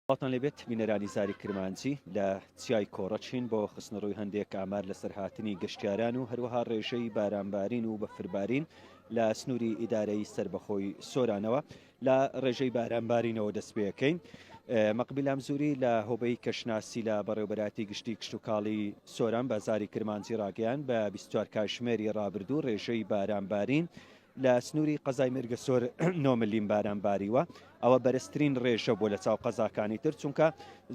باڵتان لێبێت بینەرانی زاری کرمانجی لە چیای کۆڕەچین بۆ خستنەڕووی هەندێک ئامار لە سەرهاتنی گەشتیاران و هەروەها ڕێژەی بارانبارین و بەفربارین لە سنووری ئیدارەی سربەخۆی سۆرانەوە لە ڕێژەی بارانبارینەوە دەست پێەکەین. مەقبیل ئەمزووری لە هۆبەی کەشناسی لە بەڕێوەبەراتی گشتی کشت و کاڵی سۆران بازاری کرمانجی ڕاگەیان بە 24 کاتژمێری ڕابردوو ڕێژەی بارانبارین لە سنووری قەزای مێرگەسۆر 9 ملیم بارانباریوە. ئەوە بەرزترین ڕێژە بۆ لە چاو قەزاکانی تر، چونکە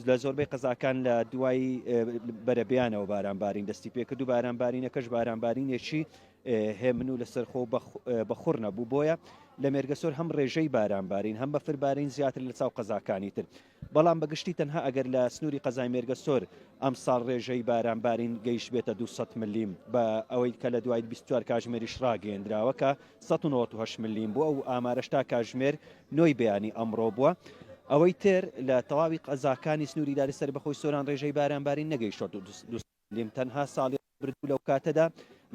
لە زۆربەی قەزاکان لە دوای بەرەبیانەوە بارانبارین دەستی پێکرد و بارانبارینەکەش بارانبارینێکی هێمن و لەسەرخۆ بەخوڕ نەبوو. بۆیە لە مێرگەسۆر هەم ڕێژەی بارانبارین هەم بەفربارین زیاتر لە چاو قەزاکانی تر. بەڵام بەگشتی تەنها ئەگەر لە سنووری قەزای مێرگەسۆر ئەم ساڵ ڕێژەی بارانبارین گەیشت بێتە 200 ملیم بە ئەوەی کە لە دوای 24 کاتژمێریش ڕاگەیەندراوە کە 198 ملیم بووە و ئامارەش تا کاتژمێر نۆی بەیانی ئەمڕۆ بووە. ئەوەی تر لە تەواوی قەزاکانی سنووری داری سەربەخۆی سۆران ڕێژەی بارانبارین نەگەیشت 200 ملیم. تەنها ساڵی ڕابردوو لەو کاتەدا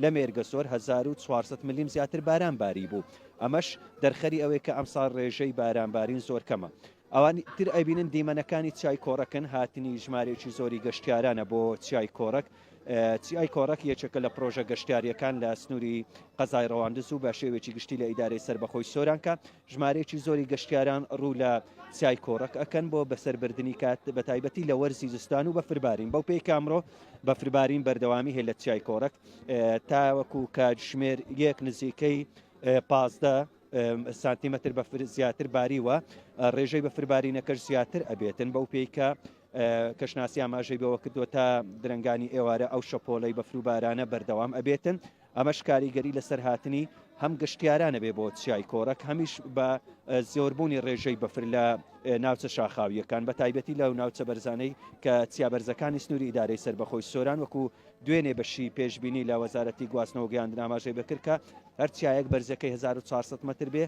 لە مێرگەسۆر 1400 ملیم زیاتر بارانباری بوو. ئەمەش دەرخەری ئەوەیە کە ئەمساڵ ڕێژەی بارانبارین زۆر کەمە. ئەوانی تر ئەبینن دیمەنەکانی چای کۆڕەکن هاتنی ژمارێکی زۆری گەشتیارانە بۆ چای کۆڕک. چای کۆڕک یەکێکە لە پرۆژە گەشتیاریەکان لە سنووری قەزای ڕەواندز و بە شێوێکی گشتی لە ئیدارەی سەربەخۆی سۆران کە ژمارێکی زۆری گەشتیاران ڕوو لە چای کۆڕک ئەکەن بۆ بەسەربردننی کات بە تایبەتی لە وەرزی زستان و بەفربارین. بەو پێی کامڕۆ بەفربارین بەردەوامی هەیە لە چای کۆڕک تاوەکو کاتژمێر یەک نزیکەی 15 سانتیمەتر بەفر زیاتر باریوە. ڕێژەی بەفربارینەکەش زیاتر ئەبێتن. بەو پێیکە کەشناسی ئاماژەی بەوە کردووە تا درنگانی ئێوارە ئەو شەپۆلەی بەفروبارانە بەردەوام ئەبێتن. ئەمەش کاریگەری لەسەر هاتنی هەم گەشتیارانە بێ بۆ چیای کۆڕک، هەمیش بە زۆربوونی ڕێژەی بەفر لە ناوچە شاخاویەکان بە تایبەتی لەو ناوچە بەرزانەی کە چیابەرزەکانی سنووری ئیدارەی سەربەخۆی سۆران وەکو دوێنێ بەشی پێشبینی لە وەزارەتی گواستنەوە گەیاندن ئاماژەی بکرد کە هەر چیایەک بەرزەکەی 1400 متر بێ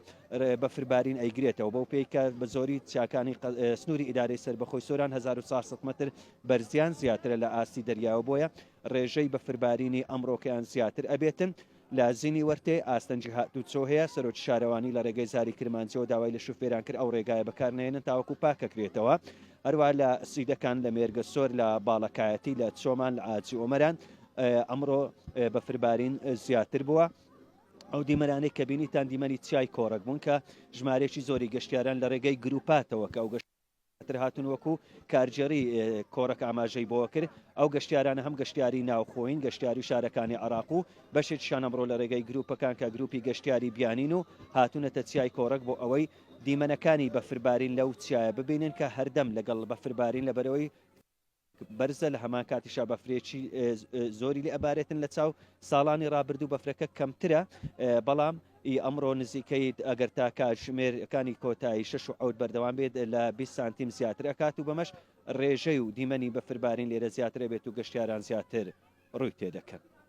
بەفربارین ئەیگرێتەوە. بەو پێی کە بە زۆری چیاکانی سنووری ئیدارەی سەربەخۆی سۆران 1400 متر بەرزیان زیاترە لە ئاستی دەریاوە. بۆیە ڕێژەی بەفربارینی ئەمڕۆکەیان زیاتر ئەبێتن. لە زینی وەرتێ ئاستەنجی هاتوچۆ هەیە. سەرۆکی شارەوانی لە ڕێگەی زاری کرمانجیەوە داوای لە شوفێران کرد ئەو ڕێگایە بەکارنێنن تاوەکو پاکەکرێتەوە. هەروە لە سیدەکان لە مێرگەسۆر لە باڵەکایەتی لە چۆمان لە ئاجی ئۆمەران ئەمڕۆ بەفربارین زیاتر بووە. ئەو دیمەرانەی کە بینیتان دیمەنی چای کۆڕک بوون کە ژمارێکی زۆری گەشتیاران لە ڕێگەی گروپاتەوە کە ئەو گەشتر هاتون وەکو کارجێری کۆڕک ئاماژەی بۆ کرد. ئەو گەشتیارانە هەم گەشتیاری ناوخۆین، گەشتیاری شارەکانی عراق و بەشێکیان ئەمڕۆ لە ڕێگەی گروپەکان کە گروپی گەشتیاری بیانین و هاتوونەتە چیای کۆڕک بۆ ئەوەی دیمەنەکانی بەفربارین لەو چایە ببینن کە هەردەم لەگەڵ بەفربارین لەبەرەوەی بەرزە لە هەمان کاتیشا بەفرێکی زۆری لێ ئەبارێتن لە چاو ساڵانی ڕابردوو بەفرەکە کەمترە. بەڵام ئەمڕۆ نزیکەی ئەگەر تا کاتژمێرەکانی کۆتایی 6 و 7 بەردەوام بێت لە 20 سانتیم زیاتر ئەکات و بەمەش ڕێژەی و دیمەنی بەفربارین لێرە زیاترە بێت و گەشتیاران زیاتر ڕووی تێدەکەن.